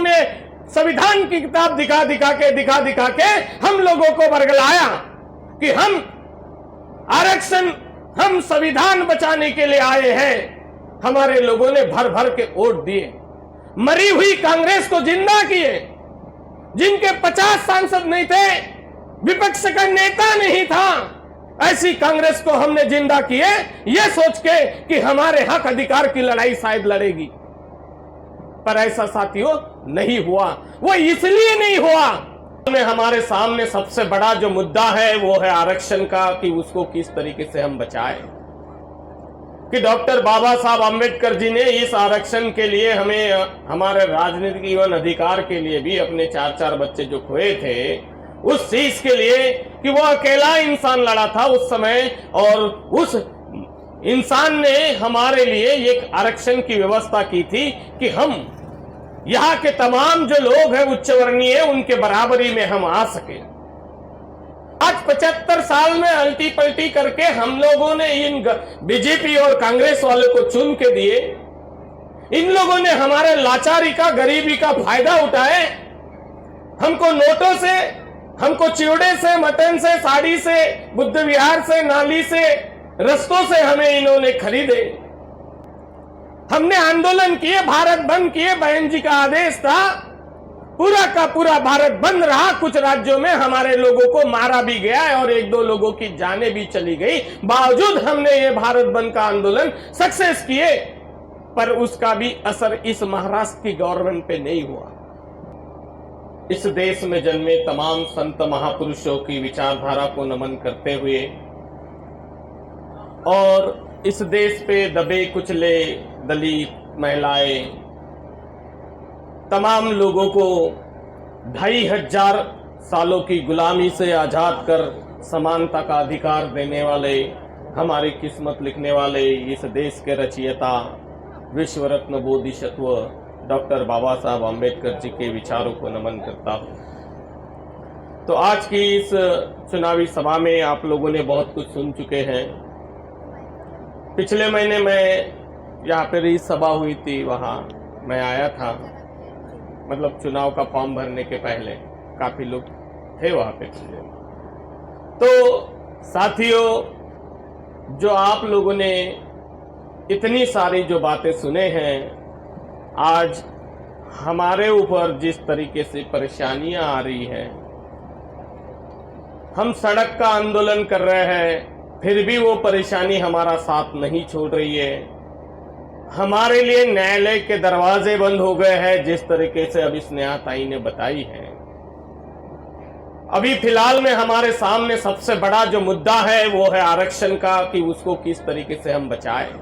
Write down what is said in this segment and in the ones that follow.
ने संविधान की किताब दिखा दिखा के हम लोगों को बरगलाया कि हम आरक्षण, हम संविधान बचाने के लिए आए हैं। हमारे लोगों ने भर भर के वोट दिए, मरी हुई कांग्रेस को जिंदा किए, जिनके 50 सांसद नहीं थे, विपक्ष का नेता नहीं था, ऐसी कांग्रेस को हमने जिंदा किए, यह सोच के कि हमारे हक अधिकार की लड़ाई शायद लड़ेगी। पर ऐसा साथियों नहीं हुआ। वो इसलिए नहीं हुआ, हमारे सामने सबसे बड़ा जो मुद्दा है वो है आरक्षण का, कि उसको किस तरीके से हम बचाएं। कि डॉक्टर बाबा साहब आम्बेडकर जी ने इस आरक्षण के लिए हमें, हमारे राजनीतिक एवं अधिकार के लिए भी अपने 4-4 बच्चे जो खोए थे, उस चीज के लिए कि वो अकेला इंसान लड़ा था उस समय, और उस इंसान ने हमारे लिए एक आरक्षण की व्यवस्था की थी कि हम यहाँ के तमाम जो लोग हैं उच्च वर्णीय, उनके बराबरी में हम आ सके। आज 75 साल में अल्टी पलटी करके हम लोगों ने इन बीजेपी और कांग्रेस वालों को चुन के दिए। इन लोगों ने हमारे लाचारी का, गरीबी का फायदा उठाए। हमको नोटों से, हमको चिवड़े से, मटन से, साड़ी से, बुद्ध विहार से, नाली से, रस्तों से हमें इन्होंने खरीदे। हमने आंदोलन किए, भारत बंद किए, बहन जी का आदेश था, पूरा का पूरा भारत बंद रहा। कुछ राज्यों में हमारे लोगों को मारा भी गया और 1-2 लोगों की जानें भी चली गई। बावजूद हमने ये भारत बंद का आंदोलन सक्सेस किए, पर उसका भी असर इस महाराष्ट्र की गवर्नमेंट पे नहीं हुआ। इस देश में जन्मे तमाम संत महापुरुषों की विचारधारा को नमन करते हुए और इस देश पे दबे कुचले दलित, महिलाएं, तमाम लोगों को 2500 सालों की गुलामी से आजाद कर समानता का अधिकार देने वाले, हमारी किस्मत लिखने वाले इस देश के रचयिता, विश्व रत्न बोधिसत्व डॉक्टर बाबा साहब आम्बेडकर जी के विचारों को नमन करता हूं। तो आज की इस चुनावी सभा में आप लोगों ने बहुत कुछ सुन चुके हैं। पिछले महीने मैं यहाँ पे रही सभा हुई थी, वहाँ मैं आया था, मतलब चुनाव का फॉर्म भरने के पहले काफी लोग थे वहाँ पे। तो साथियों, जो आप लोगों ने इतनी सारी जो बातें सुने हैं, आज हमारे ऊपर जिस तरीके से परेशानियां आ रही हैं, हम सड़क का आंदोलन कर रहे हैं, फिर भी वो परेशानी हमारा साथ नहीं छोड़ रही है। हमारे लिए न्यायालय के दरवाजे बंद हो गए हैं, जिस तरीके से अभी स्नेहाताई ने बताई है। अभी फिलहाल में हमारे सामने सबसे बड़ा जो मुद्दा है वो है आरक्षण का, कि उसको किस तरीके से हम बचाएं।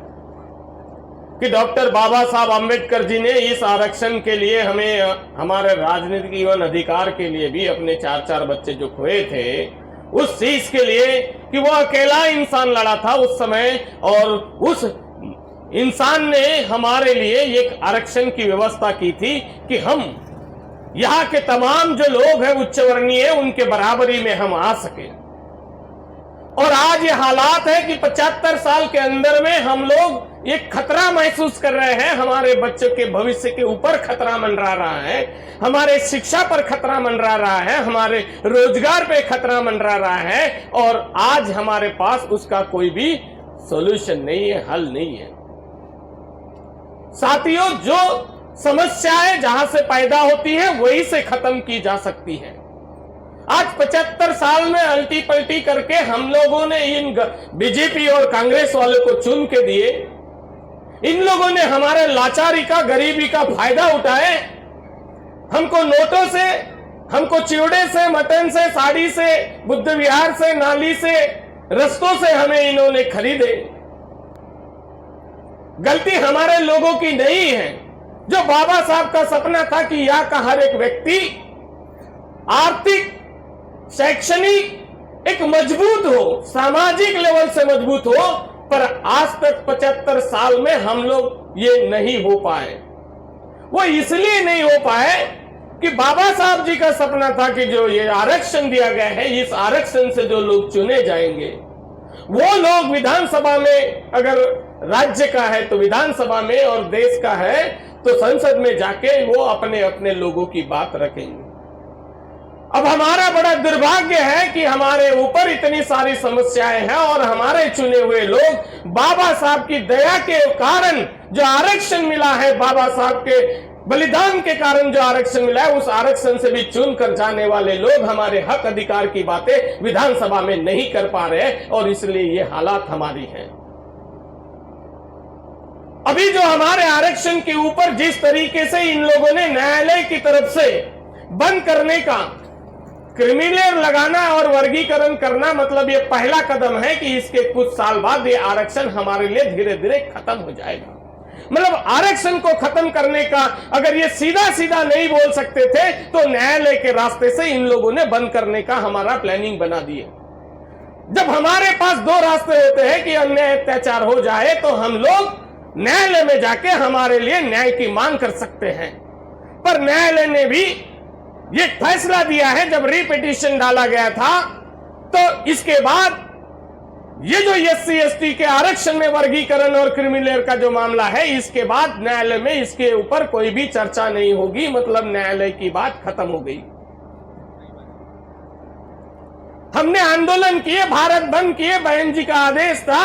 कि डॉक्टर बाबा साहब आम्बेडकर जी ने इस आरक्षण के लिए हमें, हमारे राजनीतिक एवं अधिकार के लिए भी अपने 4-4 बच्चे जो खोए थे, उस चीज के लिए कि वो अकेला इंसान लड़ा था उस समय, और उस इंसान ने हमारे लिए एक आरक्षण की व्यवस्था की थी कि हम यहाँ के तमाम जो लोग हैं उच्च वर्णीय, उनके बराबरी में हम आ सके। और आज ये हालात है कि 75 साल के अंदर में हम लोग एक खतरा महसूस कर रहे हैं। हमारे बच्चों के भविष्य के ऊपर खतरा मंडरा रहा है, हमारे शिक्षा पर खतरा मंडरा रहा है, हमारे रोजगार पे खतरा मंडरा रहा है, और आज हमारे पास उसका कोई भी सॉल्यूशन नहीं है, हल नहीं है। साथियों, जो समस्याएं जहां से पैदा होती है वहीं से खत्म की जा सकती है। आज 75 साल में अल्टी पलटी करके हम लोगों ने इन बीजेपी और कांग्रेस वालों को चुन के दिए। इन लोगों ने हमारे लाचारी का, गरीबी का फायदा उठाए। हमको नोटों से, हमको चिवड़े से, मटन से, साड़ी से, बुद्ध विहार से, नाली से, रस्तों से हमें इन्होंने खरीदे। गलती हमारे लोगों की नहीं है। जो बाबा साहब का सपना था कि यहाँ का हर एक व्यक्ति आर्थिक, शैक्षणिक एक मजबूत हो, सामाजिक लेवल से मजबूत हो, पर आज तक 75 साल में हम लोग ये नहीं हो पाए। वो इसलिए नहीं हो पाए कि बाबा साहब जी का सपना था कि जो ये आरक्षण दिया गया है, इस आरक्षण से जो लोग चुने जाएंगे, वो लोग विधानसभा में, अगर राज्य का है तो विधानसभा में, और देश का है तो संसद में जाके वो अपने अपने लोगों की बात रखेंगे। अब हमारा बड़ा दुर्भाग्य है कि हमारे ऊपर इतनी सारी समस्याएं हैं और हमारे चुने हुए लोग बाबा साहब की दया के कारण जो आरक्षण मिला है, बाबा साहब के बलिदान के कारण जो आरक्षण मिला है, उस आरक्षण से भी चुन कर जाने वाले लोग हमारे हक अधिकार की बातें विधानसभा में नहीं कर पा रहे और इसलिए ये हालात हमारी हैं। अभी जो हमारे आरक्षण के ऊपर जिस तरीके से इन लोगों ने न्यायालय की तरफ से बंद करने का, क्रिमिनल लगाना और वर्गीकरण करना, मतलब ये पहला कदम है कि इसके कुछ साल बाद ये आरक्षण हमारे लिए धीरे धीरे खत्म हो जाएगा। मतलब आरक्षण को खत्म करने का अगर ये सीधा सीधा नहीं बोल सकते थे तो न्यायालय के रास्ते से इन लोगों ने बंद करने का हमारा प्लानिंग बना दिए। जब हमारे पास दो रास्ते होते हैं कि अन्याय अत्याचार हो जाए तो हम लोग न्यायालय में जाके हमारे लिए न्याय की मांग कर सकते हैं, पर न्यायालय ने भी ये फैसला दिया है, जब रिपिटीशन डाला गया था तो इसके बाद ये जो एससी एसटी के आरक्षण में वर्गीकरण और क्रिमिनल का जो मामला है, इसके बाद न्यायालय में इसके ऊपर कोई भी चर्चा नहीं होगी, मतलब न्यायालय की बात खत्म हो गई। हमने आंदोलन किए, भारत बंद किए, बहन जी का आदेश था,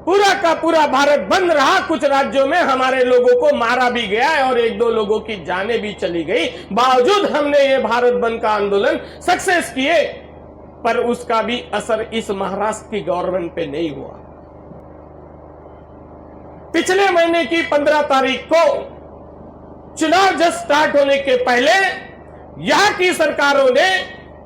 पूरा का पूरा भारत बंद रहा। कुछ राज्यों में हमारे लोगों को मारा भी गया और एक दो लोगों की जानें भी चली गई। बावजूद हमने ये भारत बंद का आंदोलन सक्सेस किए, पर उसका भी असर इस महाराष्ट्र की गवर्नमेंट पे नहीं हुआ। पिछले महीने की 15 तारीख को चुनाव जस्ट स्टार्ट होने के पहले यहां की सरकारों ने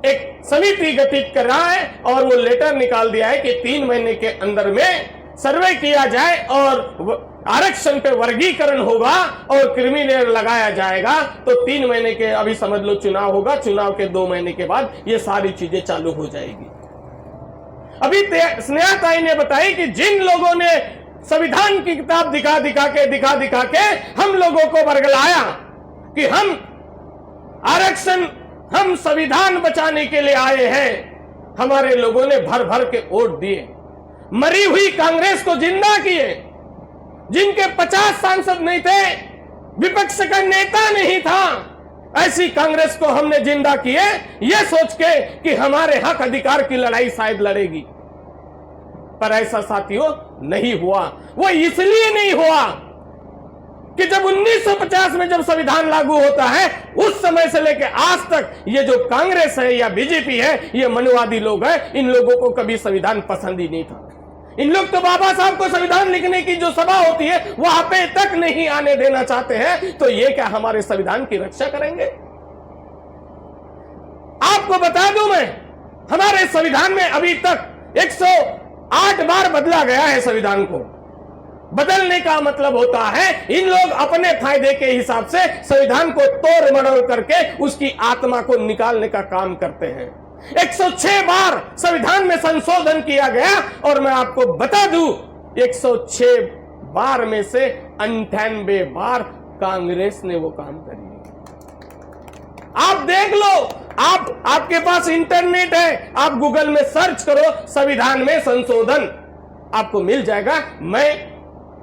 एक समिति गठित करा है और वो लेटर निकाल दिया है कि 3 महीने के अंदर में सर्वे किया जाए और आरक्षण पे वर्गीकरण होगा और क्रिमिनल लगाया जाएगा। तो 3 महीने के, अभी समझ लो चुनाव होगा, चुनाव के 2 महीने के बाद ये सारी चीजें चालू हो जाएगी। अभी स्नेहा ताई ने बताई कि जिन लोगों ने संविधान की किताब दिखा दिखा के हम लोगों को बरगलाया कि हम आरक्षण, हम संविधान बचाने के लिए आए हैं, हमारे लोगों ने भर भर के वोट दिए, मरी हुई कांग्रेस को जिंदा किए, जिनके 50 सांसद नहीं थे, विपक्ष का नेता नहीं था, ऐसी कांग्रेस को हमने जिंदा किए, ये सोच के कि हमारे हक अधिकार की लड़ाई शायद लड़ेगी। पर ऐसा साथियों नहीं हुआ। वो इसलिए नहीं हुआ कि जब 1950 में जब संविधान लागू होता है, उस समय से लेकर आज तक ये जो कांग्रेस है या बीजेपी है, ये मनुवादी लोग हैं, इन लोगों को कभी संविधान पसंद ही नहीं था। इन लोग तो बाबा साहब को संविधान लिखने की जो सभा होती है वहां पे तक नहीं आने देना चाहते हैं, तो ये क्या हमारे संविधान की रक्षा करेंगे? आपको बता दूं मैं, हमारे संविधान में अभी तक 108 बार बदला गया है। संविधान को बदलने का मतलब होता है इन लोग अपने फायदे के हिसाब से संविधान को तोड़ मरोड़ करके उसकी आत्मा को निकालने का काम करते हैं। 106 बार संविधान में संशोधन किया गया और मैं आपको बता दूं 106 बार में से 98 बार कांग्रेस ने वो काम करी। आप देख लो, आपके पास इंटरनेट है, आप गूगल में सर्च करो संविधान में संशोधन, आपको मिल जाएगा।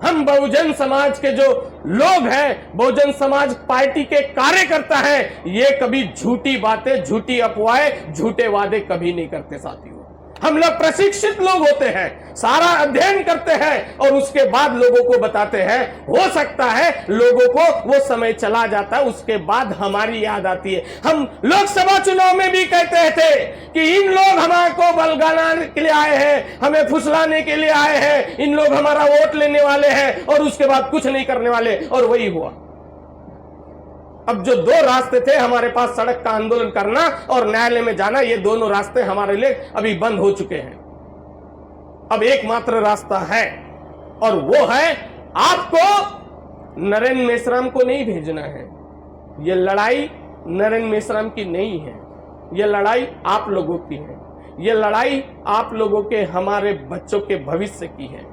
हम बहुजन समाज के जो लोग हैं, बहुजन समाज पार्टी के कार्यकर्ता हैं, ये कभी झूठी बातें, झूठी अफवाहें, झूठे वादे कभी नहीं करते साथियों। हम लोग प्रशिक्षित लोग होते हैं, सारा अध्ययन करते हैं और उसके बाद लोगों को बताते हैं। हो सकता है लोगों को वो समय चला जाता है, उसके बाद हमारी याद आती है। हम लोकसभा चुनाव में भी कहते थे कि इन लोग हमारे बलगाने के लिए आए हैं, हमें फुसलाने के लिए आए हैं, इन लोग हमारा वोट लेने वाले हैं और उसके बाद कुछ नहीं करने वाले, और वही हुआ। अब जो 2 रास्ते थे हमारे पास, सड़क का आंदोलन करना और न्यायालय में जाना, ये दोनों रास्ते हमारे लिए अभी बंद हो चुके हैं। अब एकमात्र रास्ता है और वो है आपको नरेंद्र मेश्राम को नहीं भेजना है। ये लड़ाई नरेंद्र मेश्राम की नहीं है, ये लड़ाई आप लोगों की है, ये लड़ाई आप लोगों के, हमारे बच्चों के भविष्य की है।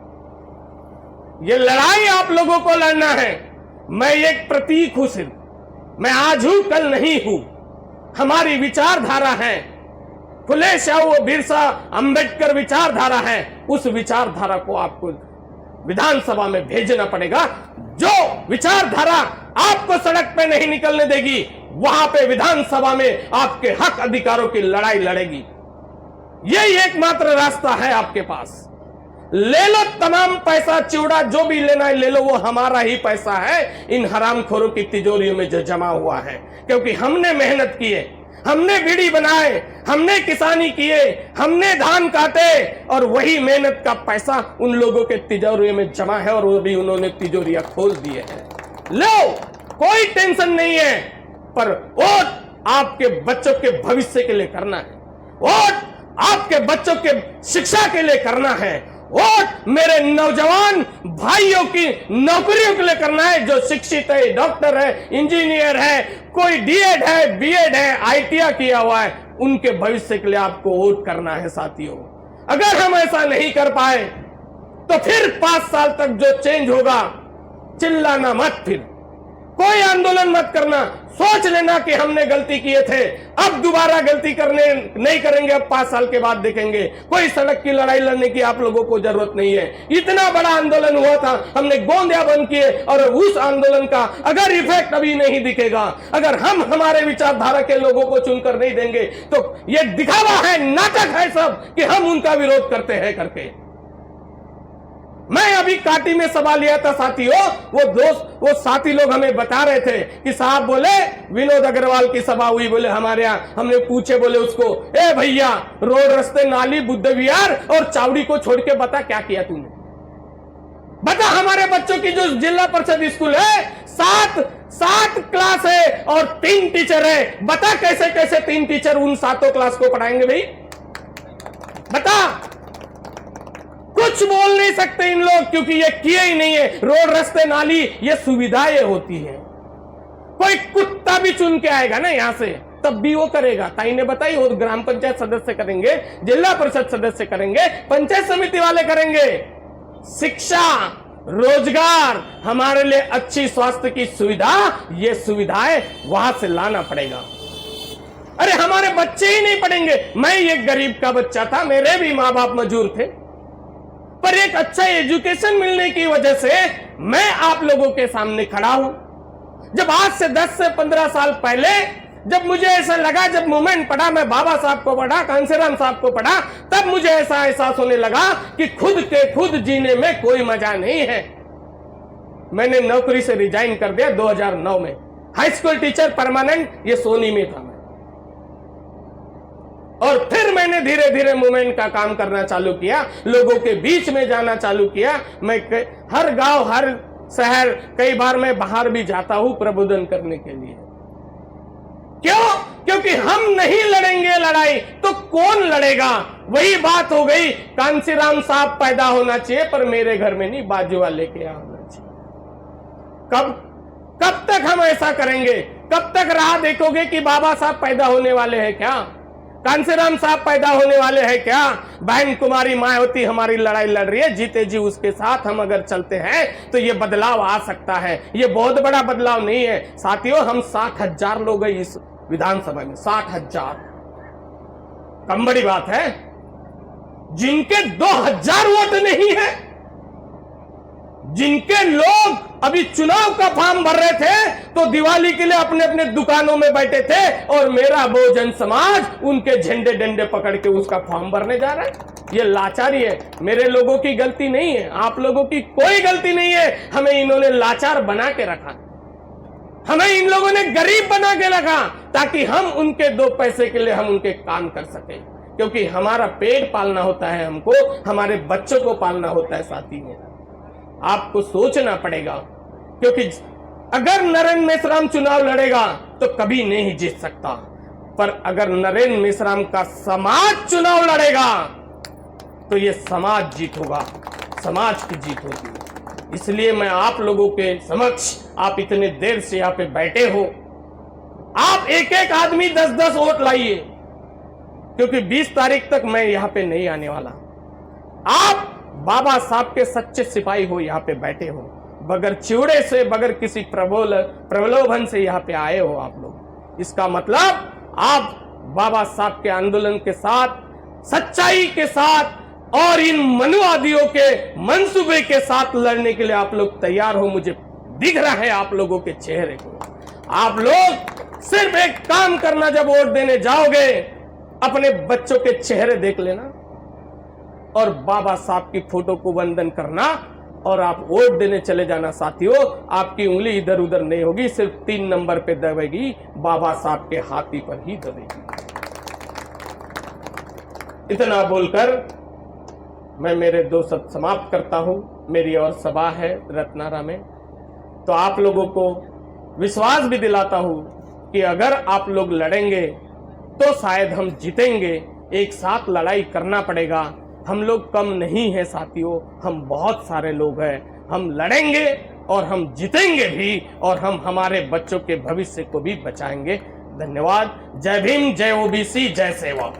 ये लड़ाई आप लोगों को लड़ना है। मैं एक प्रतीक हूं, सिर्फ मैं आज हूं कल नहीं हूं। हमारी विचारधारा है, फुले शाहू बिरसा अंबेडकर विचारधारा है, उस विचारधारा को आपको विधानसभा में भेजना पड़ेगा। जो विचारधारा आपको सड़क पे नहीं निकलने देगी, वहां पे विधानसभा में आपके हक अधिकारों की लड़ाई लड़ेगी। यही एकमात्र रास्ता है आपके पास। ले लो तमाम पैसा, चिवड़ा जो भी लेना है ले लो, वो हमारा ही पैसा है, इन हरामखोरों की तिजोरियों में जो जमा हुआ है। क्योंकि हमने मेहनत किए, हमने बीड़ी बनाए, हमने किसानी किए, हमने धान काटे, और वही मेहनत का पैसा उन लोगों के तिजोरियों में जमा है, और वो भी उन्होंने तिजोरियां खोल दिए हैं। लो, कोई टेंशन नहीं है, पर वोट आपके बच्चों के भविष्य के लिए करना है, वोट आपके बच्चों के शिक्षा के लिए करना है, वोट मेरे नौजवान भाइयों की नौकरियों के लिए करना है, जो शिक्षित है, डॉक्टर है, इंजीनियर है, कोई डीएड है, बीएड है, आईटीआई किया हुआ है, उनके भविष्य के लिए आपको वोट करना है साथियों। अगर हम ऐसा नहीं कर पाए तो फिर 5 साल तक जो चेंज होगा, चिल्लाना मत, फिर कोई आंदोलन मत करना, सोच लेना कि हमने गलती किए थे, अब दोबारा गलती करने नहीं करेंगे, अब 5 साल के बाद देखेंगे। कोई सड़क की लड़ाई लड़ने की आप लोगों को जरूरत नहीं है। इतना बड़ा आंदोलन हुआ था, हमने गोंदिया बंद किए, और उस आंदोलन का अगर इफेक्ट अभी नहीं दिखेगा, अगर हम हमारे विचारधारा के लोगों को चुनकर नहीं देंगे, तो ये दिखावा है, नाटक है सब कि हम उनका विरोध करते हैं करके। मैं अभी काटी में सभा लिया था साथियों, वो साथी लोग हमें बता रहे थे कि साहब बोले विनोद अग्रवाल की सभा हुई, बोले हमारे यहाँ। हमने पूछे, बोले उसको, ए भैया, रोड, रास्ते, नाली, बुद्ध विहार और चावड़ी को छोड़ के बता क्या किया तूने? बता, हमारे बच्चों की जो जिला परिषद स्कूल है, 7 क्लास है और 3 टीचर है, बता कैसे कैसे 3 टीचर उन 7 क्लास को पढ़ाएंगे भाई? बता। कुछ बोल नहीं सकते इन लोग, क्योंकि ये किए ही नहीं है। रोड, रास्ते, नाली, ये सुविधाएं होती है। कोई कुत्ता भी चुन के आएगा ना यहां से, तब भी वो करेगा। ताई ने बताई, वो ग्राम पंचायत सदस्य करेंगे, जिला परिषद सदस्य करेंगे, पंचायत समिति वाले करेंगे। शिक्षा, रोजगार, हमारे लिए अच्छी स्वास्थ्य की सुविधा, ये सुविधाएं वहां से लाना पड़ेगा। अरे हमारे बच्चे ही नहीं पढ़ेंगे। मैं एक गरीब का बच्चा था, मेरे भी माँ बाप मजदूर थे, पर एक अच्छा एजुकेशन मिलने की वजह से मैं आप लोगों के सामने खड़ा हूं। जब आज से 10 से 15 साल पहले जब मुझे ऐसा लगा, जब मूवमेंट पढ़ा, मैं बाबा साहब को पढ़ा, कांसीराम साहब को पढ़ा, तब मुझे ऐसा एहसास होने लगा कि खुद के खुद जीने में कोई मजा नहीं है। मैंने नौकरी से रिजाइन कर दिया 2009 में। हाई स्कूल टीचर परमानेंट, ये सोनी में था। और फिर मैंने धीरे धीरे मूवमेंट का काम करना चालू किया, लोगों के बीच में जाना चालू किया। मैं हर गांव, हर शहर, कई बार मैं बाहर भी जाता हूं प्रबोधन करने के लिए। क्यों? क्योंकि हम नहीं लड़ेंगे लड़ाई तो कौन लड़ेगा? वही बात हो गई, कांसीराम साहब पैदा होना चाहिए, पर मेरे घर में नहीं, बाजू वाले के यहां होना चाहिए। कब तक हम ऐसा करेंगे? कब तक राह देखोगे कि बाबा साहब पैदा होने वाले हैं क्या? कांसीराम साहब पैदा होने वाले हैं क्या? बहन कुमारी मायावती हमारी लड़ाई लड़ रही है, जीते जी उसके साथ हम अगर चलते हैं तो ये बदलाव आ सकता है। ये बहुत बड़ा बदलाव नहीं है साथियों। हम 60,000 लोग हैं इस विधानसभा में, 60,000 कम बड़ी बात है। जिनके 2,000 वोट नहीं है, जिनके लोग अभी चुनाव का फॉर्म भर रहे थे तो दिवाली के लिए अपने अपने दुकानों में बैठे थे, और मेरा बहुजन समाज उनके झंडे डंडे पकड़ के उसका फॉर्म भरने जा रहा है। ये लाचारी है, मेरे लोगों की गलती नहीं है, आप लोगों की कोई गलती नहीं है। हमें इन्होंने लाचार बना के रखा, हमें इन लोगों ने गरीब बना के रखा, ताकि हम उनके 2 पैसे के लिए हम उनके काम कर सके। क्योंकि हमारा पेट पालना होता है, हमको हमारे बच्चों को पालना होता है साथियों। आपको सोचना पड़ेगा, क्योंकि अगर नरेंद्र मेश्राम चुनाव लड़ेगा तो कभी नहीं जीत सकता, पर अगर नरेंद्र मेश्राम का समाज चुनाव लड़ेगा तो ये समाज जीत होगा, समाज की जीत होगी। इसलिए मैं आप लोगों के समक्ष, आप इतने देर से यहाँ पे बैठे हो, आप एक एक आदमी 10-10 वोट लाइए, क्योंकि 20 तारीख तक मैं यहाँ पे नहीं आने वाला। आप बाबा साहब के सच्चे सिपाही हो, यहाँ पे बैठे हो, बगैर चिवड़े से, बगैर किसी प्रलोभन से यहाँ पे आए हो आप लोग। इसका मतलब आप बाबा साहब के आंदोलन के साथ, सच्चाई के साथ, और इन मनुवादियों के मंसूबे के साथ लड़ने के लिए आप लोग तैयार हो, मुझे दिख रहा है आप लोगों के चेहरे को। आप लोग सिर्फ एक काम करना, जब वोट देने जाओगे अपने बच्चों के चेहरे देख लेना और बाबा साहब की फोटो को वंदन करना और आप वोट देने चले जाना। साथियों, आपकी उंगली इधर उधर नहीं होगी, सिर्फ 3 नंबर पे दबेगी, बाबा साहब के हाथी पर ही दबेगी। इतना बोलकर मैं मेरे 2 शब्द समाप्त करता हूं। मेरी और सभा है रत्नारा में, तो आप लोगों को विश्वास भी दिलाता हूं कि अगर आप लोग लड़ेंगे तो शायद हम जीतेंगे। एक साथ लड़ाई करना पड़ेगा। हम लोग कम नहीं हैं साथियों, हम बहुत सारे लोग हैं। हम लड़ेंगे और हम जीतेंगे भी, और हम हमारे बच्चों के भविष्य को भी बचाएंगे। धन्यवाद। जय भीम, जय ओबीसी, जय सेवा।